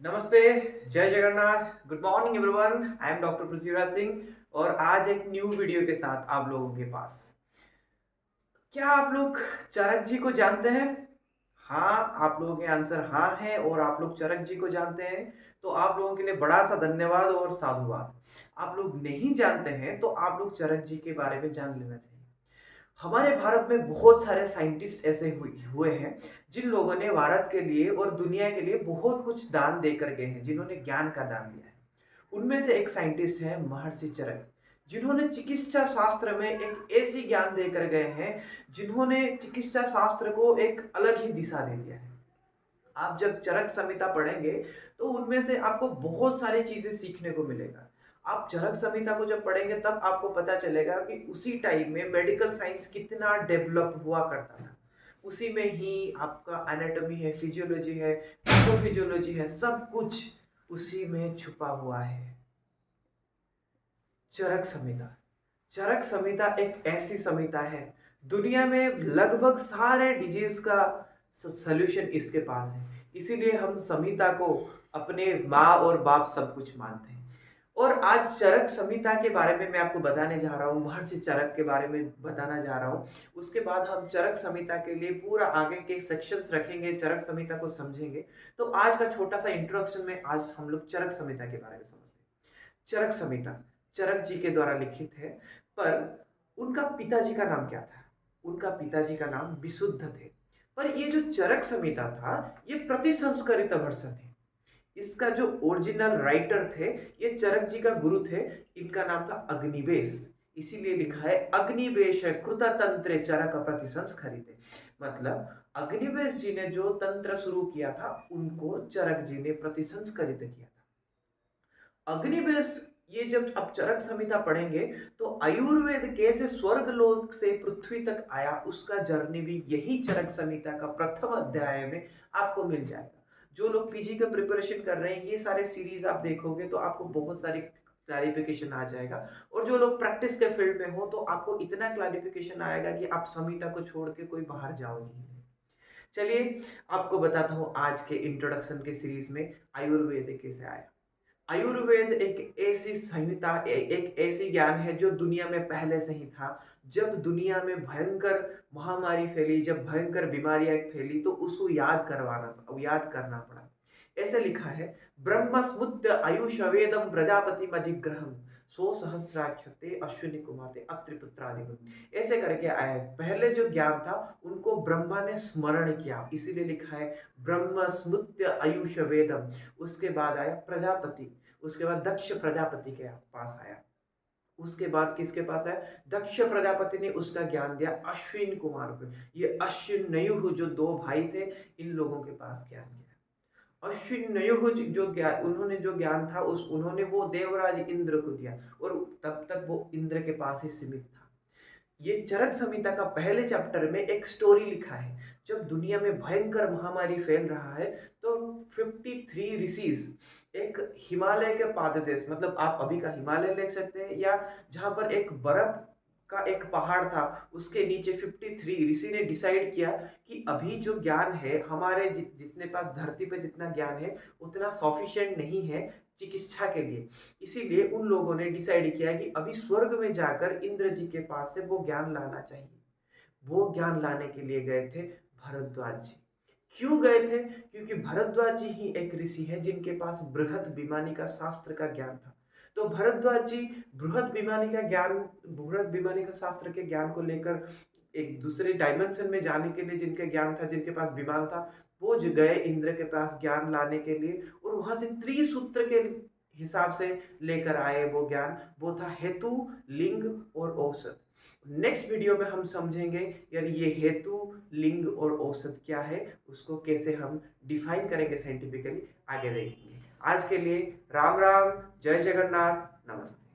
नमस्ते, जय Jagannath, good morning everyone. I am doctor Prithviraj Singh और आज एक न्यू वीडियो के साथ आप लोगों के पास। क्या आप लोग चरक जी को जानते हैं? हाँ, आप लोगों के आंसर हाँ है और आप लोग चरक जी को जानते हैं, तो आप लोगों के लिए बड़ा सा धन्यवाद और साधुवाद। आप लोग नहीं जानते हैं तो आप लोग चरक जी के बारे में जान लेना चाहिए। हमारे भारत में बहुत सारे साइंटिस्ट ऐसे हुए हैं जिन लोगों ने भारत के लिए और दुनिया के लिए बहुत कुछ दान दे कर गए हैं, जिन्होंने ज्ञान का दान दिया है। उनमें से एक साइंटिस्ट है महर्षि चरक, जिन्होंने चिकित्सा शास्त्र में एक ऐसी ज्ञान देकर गए हैं, जिन्होंने चिकित्सा शास्त्र को एक अलग ही दिशा दे दिया है। आप जब चरक संहिता पढ़ेंगे तो उनमें से आपको बहुत सारी चीजें सीखने को मिलेगा। आप चरक संहिता को जब पढ़ेंगे तब आपको पता चलेगा कि उसी टाइम में मेडिकल साइंस कितना डेवलप हुआ करता था। उसी में ही आपका एनाटॉमी है, फिजियोलॉजी है, पैथोफिजियोलॉजी है, सब कुछ उसी में छुपा हुआ है। चरक संहिता। चरक संहिता एक ऐसी संहिता है, दुनिया में लगभग सारे डिजीज का सॉल्यूशन इसके पास है। इसीलिए हम संहिता को अपने माँ और बाप सब कुछ मानते हैं। और आज चरक संहिता के बारे में मैं आपको बताने जा रहा हूँ, महर्षि चरक के बारे में बताना जा रहा हूँ। उसके बाद हम चरक संहिता के लिए पूरा आगे के सेक्शंस रखेंगे, चरक संहिता को समझेंगे। तो आज का छोटा सा इंट्रोडक्शन में आज हम लोग चरक संहिता के बारे में समझते हैं। चरक संहिता चरक जी के द्वारा लिखित है, पर उनका पिताजी का नाम क्या था? उनका पिताजी का नाम विशुद्ध थे। पर ये जो चरक संहिता था, ये प्रतिसंस्करित वर्जन है। इसका जो ओरिजिनल राइटर थे, ये चरक जी का गुरु थे, इनका नाम था अग्निवेश। इसीलिए लिखा है अग्निवेश कृत तंत्र चरक प्रतिसंस्करित। मतलब अग्निवेश जी ने जो तंत्र शुरू किया था, उनको चरक जी ने प्रतिसंस्करित किया था। अग्निवेश ये जब आप चरक संहिता पढ़ेंगे तो आयुर्वेद कैसे स्वर्ग लोक से पृथ्वी तक आया, उसका जर्नी भी यही चरक संहिता का प्रथम अध्याय में आपको मिल जाएगा। जो लोग पीजी का प्रिपरेशन कर रहे हैं, ये सारे सीरीज आप देखोगे तो आपको बहुत सारी क्लैरिफिकेशन आ जाएगा। और जो लोग प्रैक्टिस के फील्ड में हो तो आपको इतना क्लैरिफिकेशन आएगा कि आप संहिता को छोड़ के कोई बाहर जाओगे ही नहीं। चलिए आपको बताता हूँ आज के इंट्रोडक्शन के सीरीज में आयुर्वेद कैसे आया। आयुर्वेद एक ऐसी संहिता, एक ऐसी ज्ञान है जो दुनिया में पहले से ही था। जब दुनिया में भयंकर महामारी फैली, जब भयंकर बीमारियां फैली, तो उसको याद करना पड़ा। ऐसे लिखा है, ब्रह्म स्मुत्य आयुष वेदम प्रजापति मजिग्रहम सो सहस्राख्यते अश्विनी कुमाते अत्रिपुत्रादि। ऐसे करके आया है। पहले जो ज्ञान था उनको ब्रह्मा ने स्मरण किया, इसीलिए लिखा है ब्रह्म स्मुत्य आयुष वेदम। उसके बाद आया प्रजापति, उसके बाद दक्ष प्रजापति के पास आया। उसके बाद किसके पास आया? दक्ष प्रजापति ने उसका ज्ञान दिया अश्विन कुमार को। ये अश्विन नयुह जो दो भाई थे, इन लोगों के पास ज्ञान दिया। अश्विन नयुह जो ज्ञान, उन्होंने जो ज्ञान था उन्होंने वो देवराज इंद्र को दिया, और तब तक वो इंद्र के पास ही सीमित था। ये चरक संहिता का पहले चैप्टर में एक स्टोरी लिखा है। जब दुनिया में भयंकर महामारी फैल रहा है तो 53 ऋषिज एक हिमालय के पाददेश, मतलब आप अभी का हिमालय ले सकते हैं, या जहां पर एक बर्फ का एक पहाड़ था, उसके नीचे 53 ऋषि ने डिसाइड किया कि अभी जो ज्ञान है हमारे जितने पास धरती पे जितना ज्ञान है उतना सॉफिशिएंट नहीं है चिकित्सा के लिए। इसीलिए उन लोगों ने डिसाइड किया कि अभी स्वर्ग में जाकर इंद्र जी के पास से वो ज्ञान लाना चाहिए। वो ज्ञान लाने के लिए गए थे भरद्वाज जी। क्यों गए थे? क्योंकि भरद्वाज जी ही एक ऋषि है जिनके पास बृहद विमानी का शास्त्र का ज्ञान था। तो भरद्वाज जी बृहद विमानी का शास्त्र के ज्ञान को लेकर एक दूसरे डायमेंशन में जाने के लिए जिनके ज्ञान था, जिनके पास विमान था, वो जो गए इंद्र के पास ज्ञान लाने के लिए, और वहां से त्रिसूत्र के हिसाब से लेकर आए वो ज्ञान। वो था हेतु, लिंग और औषध। नेक्स्ट वीडियो में हम समझेंगे यार ये हेतु, लिंग और औषध क्या है, उसको कैसे हम डिफाइन करेंगे साइंटिफिकली, आगे देखेंगे। आज के लिए राम राम, जय जगन्नाथ, नमस्ते।